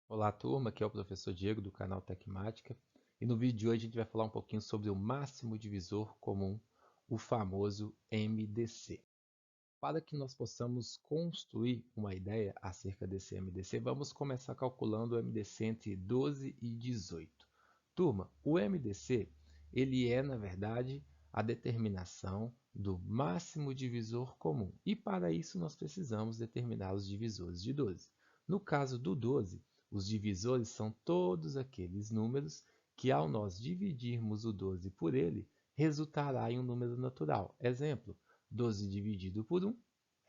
Olá, turma, aqui é o professor Diego do canal Tecmática e no vídeo de hoje a gente vai falar um pouquinho sobre o máximo divisor comum, o famoso MDC. Para que nós possamos construir uma ideia acerca desse MDC, vamos começar calculando o MDC entre 12 e 18. Turma, o MDC ele é, na verdade, a determinação do máximo divisor comum e para isso nós precisamos determinar os divisores de 12. No caso do 12, os divisores são todos aqueles números que, ao nós dividirmos o 12 por ele, resultará em um número natural. Exemplo, 12 dividido por 1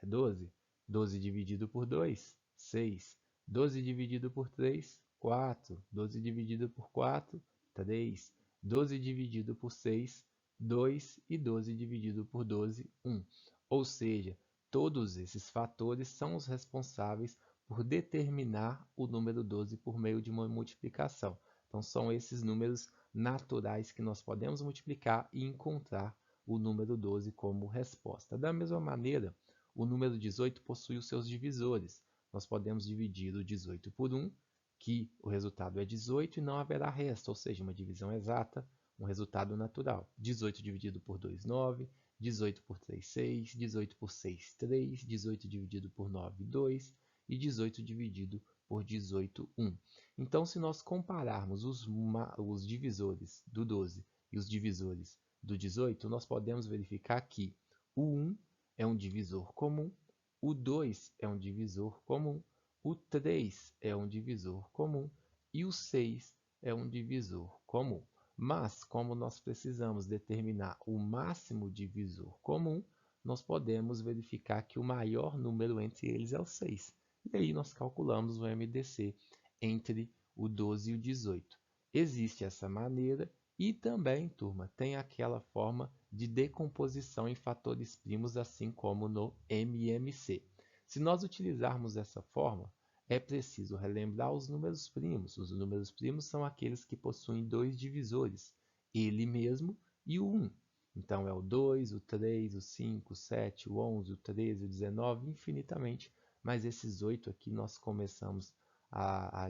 é 12. 12 dividido por 2, 6. 12 dividido por 3, 4. 12 dividido por 4, 3. 12 dividido por 6, 2. E 12 dividido por 12, 1. Ou seja, todos esses fatores são os responsáveis por determinar o número 12 por meio de uma multiplicação. Então, são esses números naturais que nós podemos multiplicar e encontrar o número 12 como resposta. Da mesma maneira, o número 18 possui os seus divisores. Nós podemos dividir o 18 por 1, que o resultado é 18 e não haverá resto, ou seja, uma divisão exata, um resultado natural. 18 dividido por 2, 9. 18 por 3, 6. 18 por 6, 3. 18 dividido por 9, 2. E 18 dividido por 18, 1. Então, se nós compararmos os divisores do 12 e os divisores do 18, nós podemos verificar que o 1 é um divisor comum, o 2 é um divisor comum, o 3 é um divisor comum e o 6 é um divisor comum. Mas, como nós precisamos determinar o máximo divisor comum, nós podemos verificar que o maior número entre eles é o 6. E aí nós calculamos o MDC entre o 12 e o 18. Existe essa maneira e também, turma, tem aquela forma de decomposição em fatores primos, assim como no MMC. Se nós utilizarmos essa forma, é preciso relembrar os números primos. Os números primos são aqueles que possuem dois divisores, ele mesmo e o 1. Então, é o 2, o 3, o 5, o 7, o 11, o 13, o 19, infinitamente. Mas esses 8 aqui nós começamos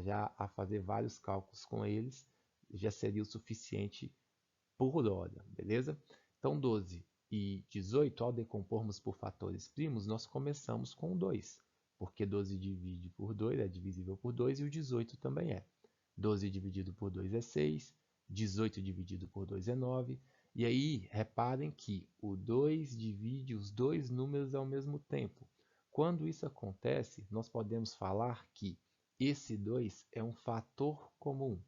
já a fazer vários cálculos com eles, já seria o suficiente por hora, beleza? Então, 12 e 18, ao decompormos por fatores primos, nós começamos com 2, porque 12 divide por 2 é divisível por 2 e o 18 também é. 12 dividido por 2 é 6, 18 dividido por 2 é 9, e aí reparem que o 2 divide os dois números ao mesmo tempo. Quando isso acontece, nós podemos falar que esse 2 é um fator comum,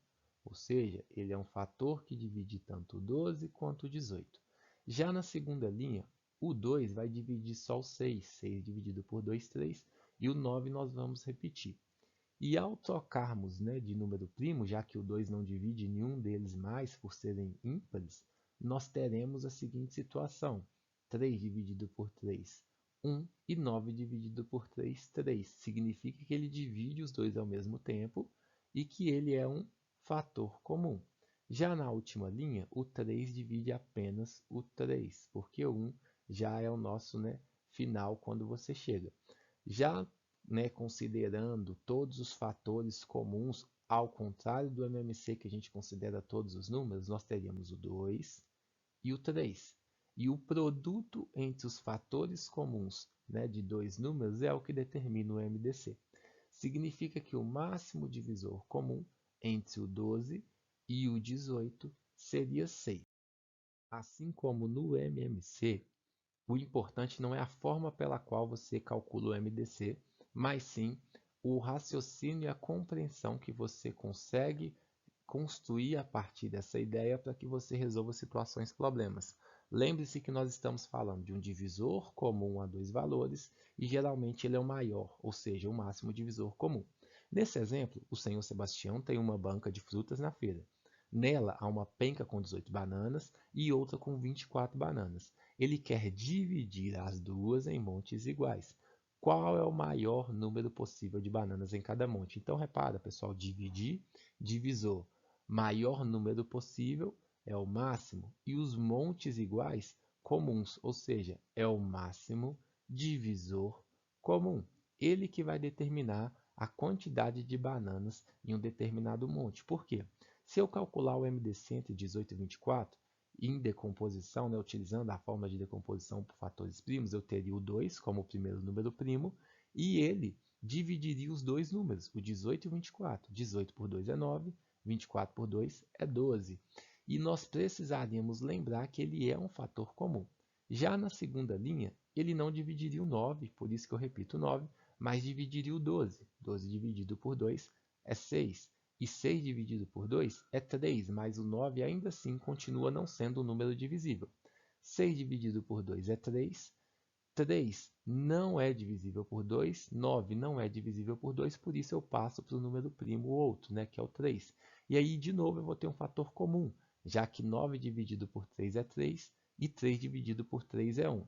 ou seja, ele é um fator que divide tanto o 12 quanto o 18. Já na segunda linha, o 2 vai dividir só o 6, 6 dividido por 2, 3, e o 9 nós vamos repetir. E ao trocarmos, né, de número primo, já que o 2 não divide nenhum deles mais por serem ímpares, nós teremos a seguinte situação: 3 dividido por 3, 1, e 9 dividido por 3, 3. Significa que ele divide os dois ao mesmo tempo e que ele é um fator comum. Já na última linha, o 3 divide apenas o 3, porque o 1 já é o nosso, né, final quando você chega. Já, né, considerando todos os fatores comuns, ao contrário do MMC, que a gente considera todos os números, nós teríamos o 2 e o 3. E o produto entre os fatores comuns, né, de dois números é o que determina o MDC. Significa que o máximo divisor comum entre o 12 e o 18 seria 6. Assim como no MMC, o importante não é a forma pela qual você calcula o MDC, mas sim o raciocínio e a compreensão que você consegue construir a partir dessa ideia para que você resolva situações e problemas. Lembre-se que nós estamos falando de um divisor comum a dois valores e geralmente ele é o maior, ou seja, o máximo divisor comum. Nesse exemplo, o senhor Sebastião tem uma banca de frutas na feira. Nela há uma penca com 18 bananas e outra com 24 bananas. Ele quer dividir as duas em montes iguais. Qual é o maior número possível de bananas em cada monte? Então, repara, pessoal, dividir, divisor. Maior número possível é o máximo e os montes iguais comuns, ou seja, é o máximo divisor comum. Ele que vai determinar a quantidade de bananas em um determinado monte. Por quê? Se eu calcular o MDC entre 18 e 24, em decomposição, né, utilizando a forma de decomposição por fatores primos, eu teria o 2 como o primeiro número primo, e ele dividiria os dois números, o 18 e o 24. 18 por 2 é 9, 24 por 2 é 12. E nós precisaríamos lembrar que ele é um fator comum. Já na segunda linha, ele não dividiria o 9, por isso que eu repito 9, mas dividiria o 12. 12 dividido por 2 é 6. E 6 dividido por 2 é 3, mas o 9 ainda assim continua não sendo um número divisível. 6 dividido por 2 é 3. 3 não é divisível por 2, 9 não é divisível por 2, por isso eu passo para o número primo, o outro, né, que é o 3. E aí, de novo, eu vou ter um fator comum, já que 9 dividido por 3 é 3 e 3 dividido por 3 é 1.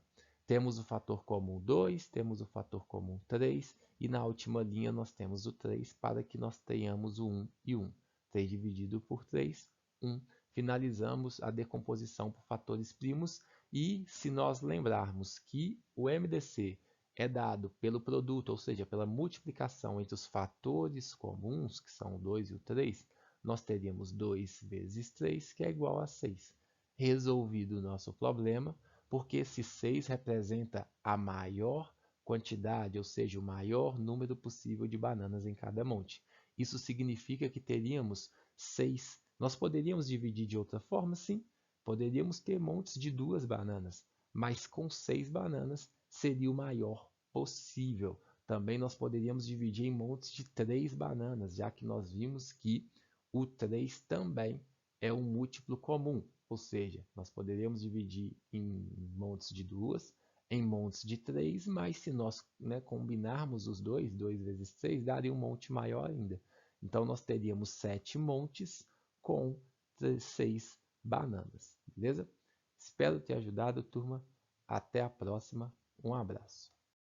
Temos o fator comum 2, temos o fator comum 3, e na última linha nós temos o 3 para que nós tenhamos o 1 e 1. 3 dividido por 3, 1. Finalizamos a decomposição por fatores primos. E se nós lembrarmos que o MDC é dado pelo produto, ou seja, pela multiplicação entre os fatores comuns, que são o 2 e o 3, nós teríamos 2 vezes 3, que é igual a 6. Resolvido o nosso problema, porque se 6 representa a maior quantidade, ou seja, o maior número possível de bananas em cada monte. Isso significa que teríamos 6. Nós poderíamos dividir de outra forma, sim. Poderíamos ter montes de 2 bananas, mas com 6 bananas seria o maior possível. Também nós poderíamos dividir em montes de 3 bananas, já que nós vimos que o 3 também é um múltiplo comum, ou seja, nós poderíamos dividir em montes de 2, em montes de 3, mas se nós, né, combinarmos os dois, 2 vezes 3, daria um monte maior ainda. Então, nós teríamos 7 montes com 6 bananas, beleza? Espero ter ajudado, turma. Até a próxima. Um abraço.